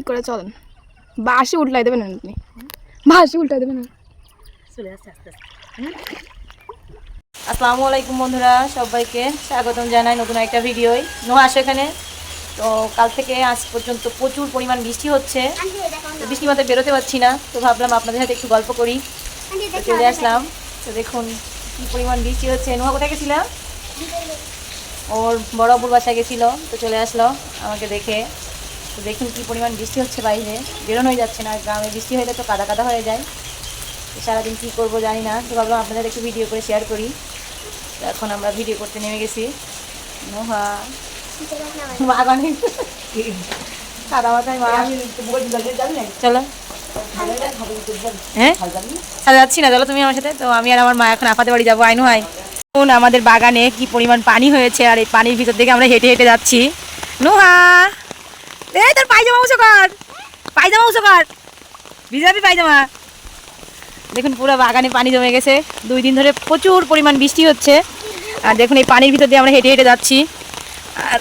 ঠিক করে চলেন, বাসে উল্টাই দেবেন আপনি, বাসে উল্টাই দেবেন। চলে আসছে আস্তে আস্তে। আসসালামু আলাইকুম বন্ধুরা, সবাইকে স্বাগতম জানাই নতুন একটা ভিডিওয়। নোহা আসে এখানে। তো কাল থেকে আজ পর্যন্ত প্রচুর পরিমাণ বৃষ্টি হচ্ছে, তো বৃষ্টির মধ্যে বেরোতে পারছি না, তো ভাবলাম আপনাদের সাথে একটু গল্প করি, তো চলে আসলাম। তো দেখুন কী পরিমাণ বৃষ্টি হচ্ছে। নোহা কোথায় গেছিলাম? ওর বড় আব্বুর বাসায় গেছিলো, তো চলে আসলো আমাকে দেখে। তো দেখুন কী পরিমাণ বৃষ্টি হচ্ছে, বাইরে বেরোনোই যাচ্ছে না। গ্রামে বৃষ্টি হলে তো কাদা কাদা হয়ে যায়। তো সারাদিন কী করবো জানি না, তো ভাবলাম আপনাদের একটু ভিডিও করে শেয়ার করি। তো এখন আমরা ভিডিও করতে নেমে গেছি। নোহা বাগানে সাদা মাথায় মা, চলো। হ্যাঁ যাচ্ছি না, চলো তুমি আমার সাথে। তো আমি আর আমার মা এখন আপাদের বাড়ি যাবো। আইনু হয় আমাদের বাগানে কি পরিমাণ পানি হয়েছে, আর এই পানির ভিতর থেকে আমরা হেঁটে হেঁটে যাচ্ছি। নোহা এই তোর পায়জামা উঁচু কর, পায়জামা উঁচু কর, ভিজাবি পায়জামা। দেখুন পুরো বাগানে পানি জমে গেছে, 2 দিন ধরে প্রচুর পরিমাণ বৃষ্টি হচ্ছে। আর দেখুন এই পানির ভিতর দিয়ে আমরা হেঁটে হেঁটে যাচ্ছি। আর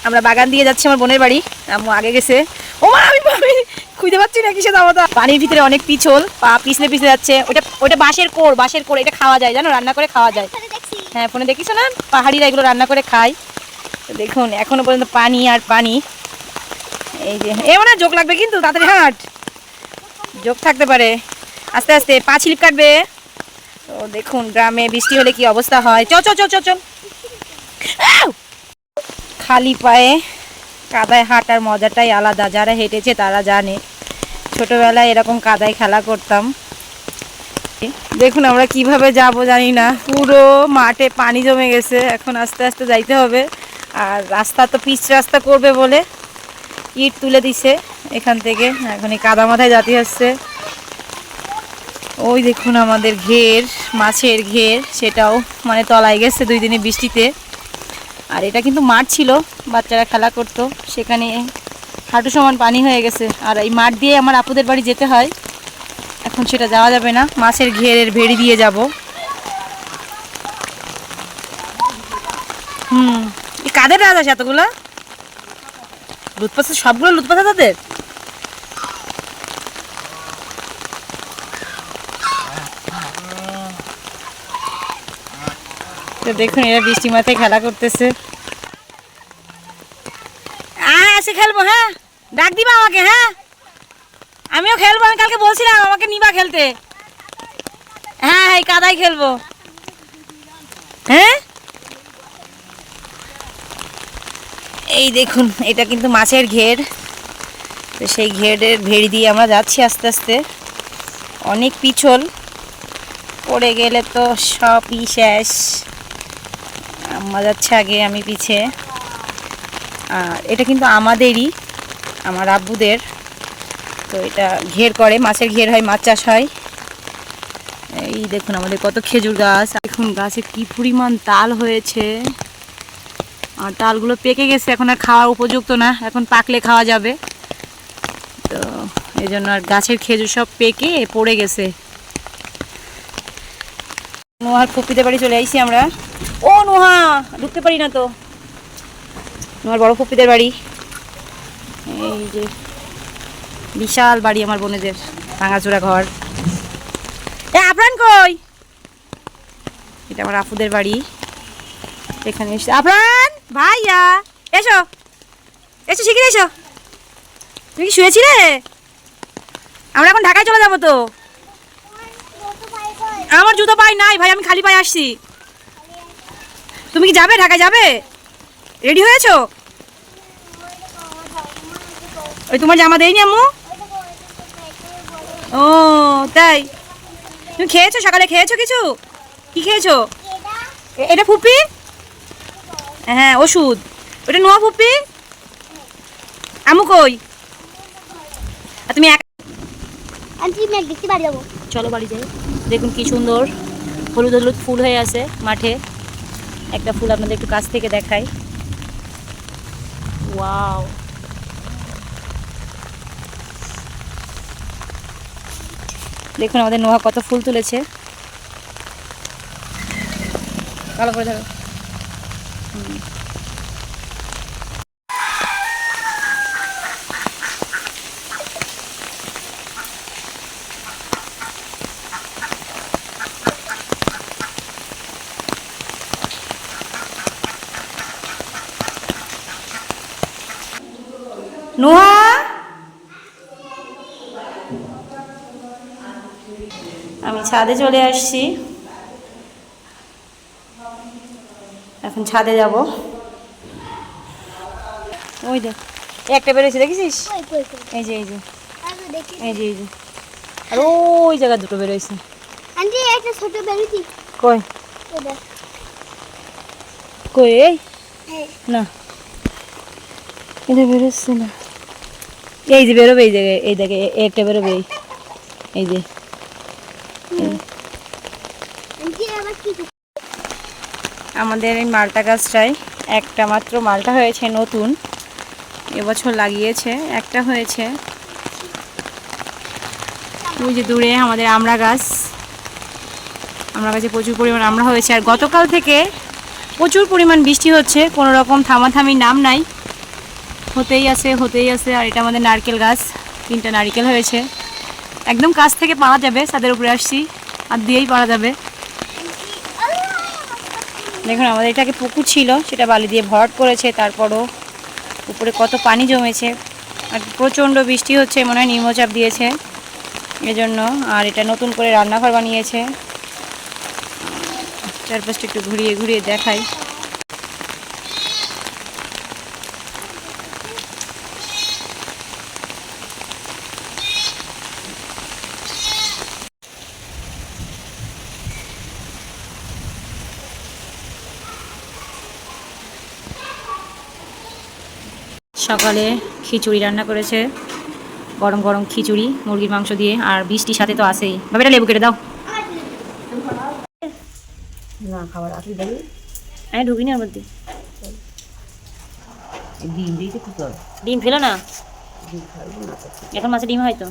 আমরা বাগান দিয়ে যাচ্ছি আমার বোনের বাড়ি, আম্মু আগে গেছে। ও মা, আমি খুঁজে পাচ্ছি না কিসে যাবো। পানির ভিতরে অনেক পিছল, পা পিছলে পিছলে যাচ্ছে। ওটা বাঁশের কোড়, এটা খাওয়া যায় জানো, রান্না করে খাওয়া যায়। হ্যাঁ ফোনে দেখিস না, পাহাড়িরা এগুলো রান্না করে খায়। তো দেখুন এখনো পর্যন্ত পানি আর পানি। এই যে মনে হয় জোক লাগবে, কিন্তু তাড়াতাড়ি হাঁট, জোক থাকতে পারে। আস্তে আস্তে পা ছিলিপ কাটবে। তো দেখুন গ্রামে বৃষ্টি হলে কি অবস্থা হয়। চল চল চল চল চল। খালি পায়ে কাদায় হাঁটার মজাটাই আলাদা, যারা হেঁটেছে তারা জানে। ছোটবেলায় এরকম কাদায় খেলা করতাম। দেখুন আমরা কিভাবে যাব জানি না, পুরো মাঠে পানি জমে গেছে। এখন আস্তে আস্তে যাইতে হবে। আর রাস্তা তো পিচ রাস্তা করবে বলে ইট তুলে দিছে এখান থেকে, এখন এই কাদা মাথায় জাতি হচ্ছে। ওই দেখুন আমাদের ঘের, মাছের ঘের, সেটাও মানে তলায় গেছে 2 দিনে বৃষ্টিতে। আর এটা কিন্তু মাঠ ছিল, বাচ্চারা খেলা করতো, সেখানে হাঁটু সমান পানি হয়ে গেছে। আর এই মাঠ দিয়ে আমার আপুদের বাড়ি যেতে হয়, এখন সেটা যাওয়া যাবে না, মাছের ঘেরের ভেড়ি দিয়ে যাব। এই কাদের রাজ আছে এতগুলো লুৎপাত, সবগুলো লুৎপাত তাদের। তো দেখুন এরা বৃষ্টি মাথায় খেলা করতেছে। এসে খেলবো, হ্যাঁ ডাক দিবা আমাকে, হ্যাঁ আমিও খেলবো। আমি কালকে বলছিলাম আমাকে নিবা খেলতে। হ্যাঁ হ্যাঁ কাদাই খেলবো। হ্যাঁ এই দেখুন এটা কিন্তু মাছের ঘের, তো সেই ঘেরের ভেড়ি দিয়ে আমরা যাচ্ছি আস্তে আস্তে। অনেক পিছল, পড়ে গেলে তো সবই শেষ। আম্মা যাচ্ছে আগে, আমি পিছে। আর এটা কিন্তু আমাদেরই, আমার আব্বুদের। তো এটা ঘের করে, মাছের ঘের হয়, মাছ চাষ হয়। এই দেখুন আমাদের কত খেজুর গাছ, দেখুন গাছে কি পরিমাণ তাল হয়েছে। আর তালগুলো পেকে গেছে, এখন আর খাওয়ার উপযুক্ত না, এখন পাকলে খাওয়া যাবে। তো এই জন্য আর গাছের খেজুর সব পেকে পড়ে গেছে। নোহার ফুপিদের বাড়ি চলে আইছি আমরা। ও নোহা ঢুকতে পারি না তো, নোহার বড় ফুপিদের বাড়ি। এই যে বিশাল বাড়ি আমার বোনেদের, ভাঙাচোরা ঘর। আফরান কই? এটা আমার আপুদের বাড়ি, এখানে এসে। আফরান ভাইয়া এসো, এসো শিখিয়ে এসো। তুমি কি শুয়েছিলে? আমরা এখন ঢাকায় চলে যাবো। তো আমার জুতো পাই নাই ভাই, আমি খালি পায়ে আসছি। তুমি কি যাবে, ঢাকায় যাবে? রেডি হয়েছো? ওই তোমার জামা দেয়নি আম্মু? ও তাই, তুমি খেয়েছো? সকালে খেয়েছো কিছু? কি খেয়েছো? এটা ফুপি, হ্যাঁ ওষুধ। ওটা নোয়া ফুপি। আম্মু কই? আর তুমি চলো বাড়ি যাই। দেখুন কি সুন্দর হলুদ হলুদ ফুল হয়ে আছে মাঠে। একটা ফুল আপনাদের একটু কাছ থেকে দেখাই। ওয়াও, দেখুন আমাদের নোহা কত ফুল তুলেছে। ভালো করে ধরো। ছাদে চলে আসছি, এখন ছাদে যাব। ওই দেখ একটা বেরোয়েছে, দেখেছিস? এই যে এই যে এই যে এই যে, আর ওই জায়গা দুটো বেরোয়েছে। আন্টি একটা ছোট বেরিয়েছি। কই কই? এই না, এটা বেরোচ্ছে না। এই যে বেরোবে, এই জায়গায়, এই দেখে একটা বেরোবে, এই যে। আন্টি আবার কি? আমাদের এই মালটা গাছটায় একটা মাত্র মালটা হয়েছে, নতুন এবছর লাগিয়েছে, একটা হয়েছে। ওই যে দূরে আমাদের আমড়া গাছ, আমড়া গাছে প্রচুর পরিমাণ আমড়া হয়েছে। আর গতকাল থেকে প্রচুর পরিমাণ বৃষ্টি হচ্ছে, কোনো রকম থামাথামির নাম নাই, হতেই আছে হতেই আছে। আর এটা আমাদের নারকেল গাছ, 3টা নারকেল হয়েছে, একদম কাছ থেকে পাওয়া যাবে। ছাদের উপরে আসছি, আর দিয়েই পাওয়া যাবে। দেখুন আমাদের এটাকে পুকুর ছিল, সেটা বালি দিয়ে ভরাট করেছে, তারপরও উপরে কত পানি জমেছে। আর প্রচণ্ড বৃষ্টি হচ্ছে, মনে হয় নিম্নচাপ দিয়েছে এজন্য। আর এটা নতুন করে রান্নাঘর বানিয়েছে। চারপাশটা একটু ঘুরিয়ে ঘুরিয়ে দেখাই। সকালে খিচুড়ি রান্না করেছে, গরম গরম খিচুড়ি মুরগির মাংস দিয়ে, আর বৃষ্টির সাথে তো আছেই। বাবাটা লেবু কেটে দাও না, খাবার আসলে দেবে। আমি ঢুকিনি ওর মধ্যে, ডিম দিয়েছে, ডিম ফেলো না, এখন মাছের ডিম হয়তো।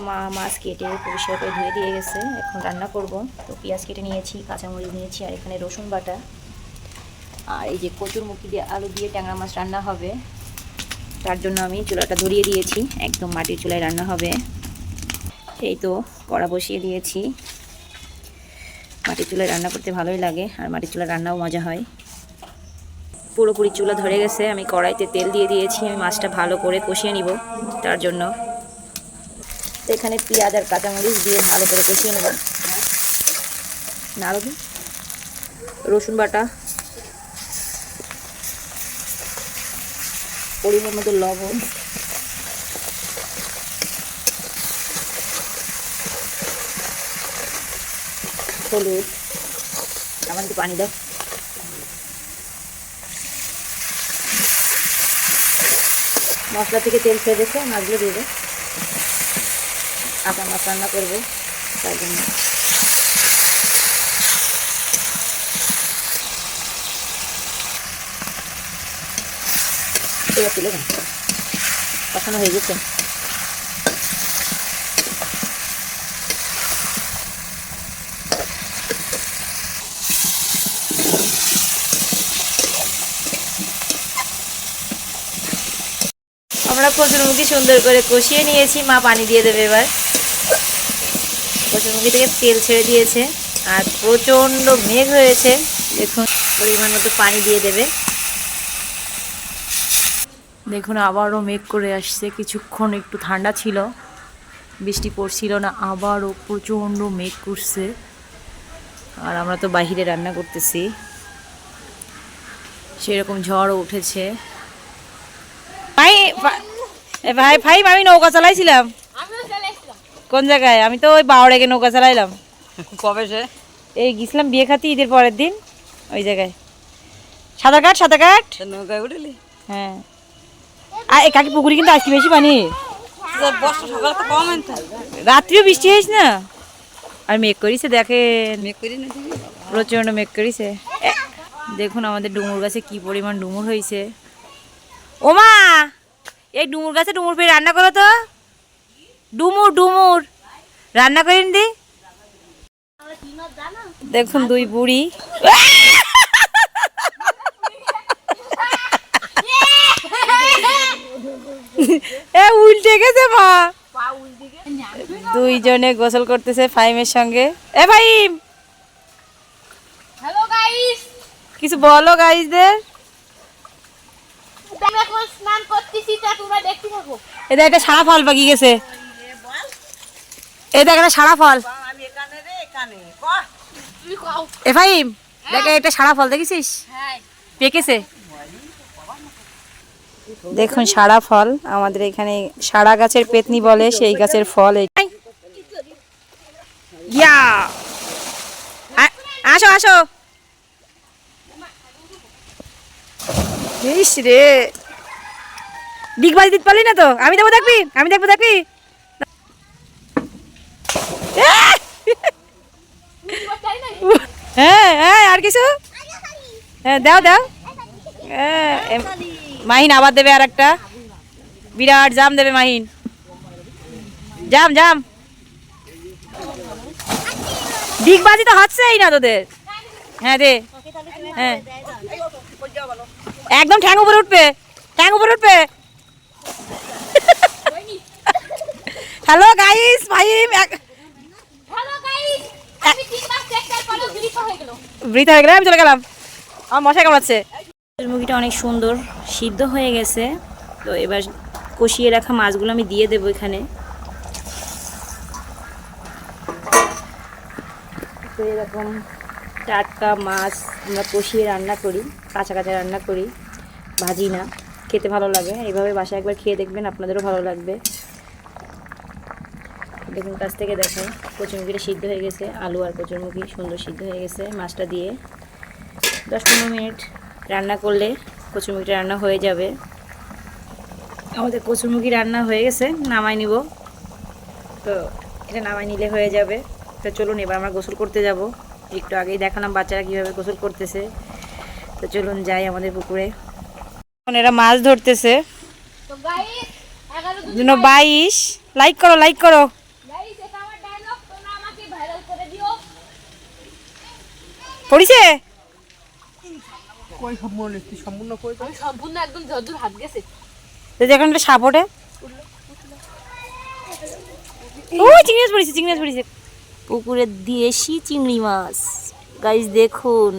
মা মাছ কেটে পরিষ্কার করে ধুয়ে দিয়ে গেছে, এখন রান্না করব। তো পেঁয়াজ কেটে নিয়েছি, কাঁচামরিচ নিয়েছি, আর এখানে রসুন বাটা। আর এই যে কচুরমুখী দিয়ে আলু দিয়ে ট্যাংরা মাছ রান্না হবে, তার জন্য আমি চুলাটা ধরিয়ে দিয়েছি, একদম মাটির চুলায় রান্না হবে। এই তো কড়া বসিয়ে দিয়েছি। মাটির চুলায় রান্না করতে ভালোই লাগে, আর মাটির চুলায় রান্নাও মজা হয়। পুরোপুরি চুলা ধরে গেছে, আমি কড়াইতে তেল দিয়ে দিয়েছি। আমি মাছটা ভালো করে কষিয়ে নিব, তার জন্য এখানে পেঁয়াজ আর কাঁচামরিচ দিয়ে ভালো করে কষিয়ে নেব। নাড়ু রসুন বাটা, পরিমাণ মতো লবণ, হলুদ, আমার একটু পানি দাও। মশলা থেকে তেল ছেড়ে দিচ্ছে, মাছগুলো দিয়ে দেবো। কাঁচা মাছ রান্না করবো, তার জন্য এবার তুলে দেন, কষানো হয়ে গেছে। আমরা কচুরমুখী সুন্দর করে কষিয়ে নিয়েছি, মা পানি দিয়ে দেবে এবার। কচুরমুখী থেকে তেল ছেড়ে দিয়েছে, আর প্রচণ্ড মেঘ হয়েছে, দেখুন পরিমাণ মতো পানি দিয়ে দেবে। দেখুন আবারও মেঘ করে আসছে, কিছুক্ষণ একটু ঠান্ডা ছিল, বৃষ্টি পড়ছিল না, আবারও প্রচণ্ড মেঘ করছে। আর আমরা তো বাইরে রান্না করতেছি, সেরকম ঝড়ও উঠেছে। ভাই ভাই ভাই আমি নৌকা চালাইছিলাম। কোন জায়গায়? আমি তো ওই বাওড়াকে নৌকা চালাইলাম। কবে সে? এই গেছিলাম বিয়ে খাতি, ঈদের পরের দিন, ওই জায়গায়। সাঁতার কাট সাঁতার কাট। নৌকায় উঠলি? হ্যাঁ। আর কাকি পুকুরে কিন্তু আজকে বেশি পানি, বর্ষা সকালে তো কম আনতে, রাত্রিও বৃষ্টি হয়েছে না। আর মেঘ করিছে, দেখেন মেঘ করি না প্রচণ্ড মেঘ করিছে। দেখুন আমাদের ডুমুর গাছে কি পরিমাণ ডুমুর হয়েছে। ওমা এই ডুমুর গাছে ডুমুর পেয়ে রান্না করো তো, ডুমুর ডুমুর রান্না করেন দি। দেখুন দুই বুড়ি উল্টে গেছে, মা দুইজনে গোসল করতেছে ফাইমের সঙ্গে। এ ফাইম, হ্যালো গাইস, কিছু বলো গাইসদের। আমরা এখন স্নান করতেছি, তা তোমরা দেখতে থাকো। এটা একটা সারা ফল পাকি গেছে, এটা একটা সারা ফল। এফাইম দেখে একটা সারা ফল দেখেছিস? পেকেছে। দেখুন সারা ফল, আমাদের এখানে সারা গাছের পেতনি বলে সেই গাছের ফল। ইয়া আসো আসো। ইস রে, ডিগবাজি দিতে পারলি না তো? আমি দেখবো, দেখবি? আমি দেখবো, দেখবি? হ্যাঁ হ্যাঁ, আর কিছু? হ্যাঁ দাও দাও। মাহিন আবার দেবে আর একটা বিরাট জাম দেবে মাহিন। জাম জাম। ডিগবাজি তো হচ্ছেই না তোদের। হ্যাঁ দে। হ্যাঁ একদম ঠ্যাং উপরে উঠবে, ঠ্যাং উপরে উঠবে। হ্যালো গাইস, ফাহিম বৃথা হয়ে গেল, আমি চলে গেলাম। আমার মশা কামড়াচ্ছে। মুরগিটা অনেক সুন্দর সিদ্ধ হয়ে গেছে। তো এবার কষিয়ে রাখা মাছগুলো আমি দিয়ে দেবো এখানে। তো এরকম টাটকা মাছ আমরা কষিয়ে রান্না করি, কাঁচা কাঁচা রান্না করি, ভাজি না। খেতে ভালো লাগে। এইভাবে বাসায় একবার খেয়ে দেখবেন, আপনাদেরও ভালো লাগবে। দেখুন কাছ থেকে দেখেন কচুরমুখিটা সিদ্ধ হয়ে গেছে। আলু আর কচুরমুখি সুন্দর সিদ্ধ হয়ে গেছে। মাছটা দিয়ে 10-15 মিনিট রান্না করলে কচুরমুখিটা রান্না হয়ে যাবে। আমাদের কচুরমুখি রান্না হয়ে গেছে, নামাই নিব। তো এটা নামাই নিলে হয়ে যাবে। তো চলুন এবার আমরা গোসল করতে যাব। একটু আগেই দেখালাম বাচ্চারা কীভাবে গোসল করতেছে। তো চলুন যাই আমাদের পুকুরে। এখন এরা মাছ ধরতেছে। 22 লাইক করো, লাইক করো। পড়িছে এখন একটা সাপ ওঠে। ও চিংড়ি মাছ পড়েছে, চিংড়ি মাছ পড়েছে পুকুরে। দেশি চিংড়ি মাছ গাইস দেখুন।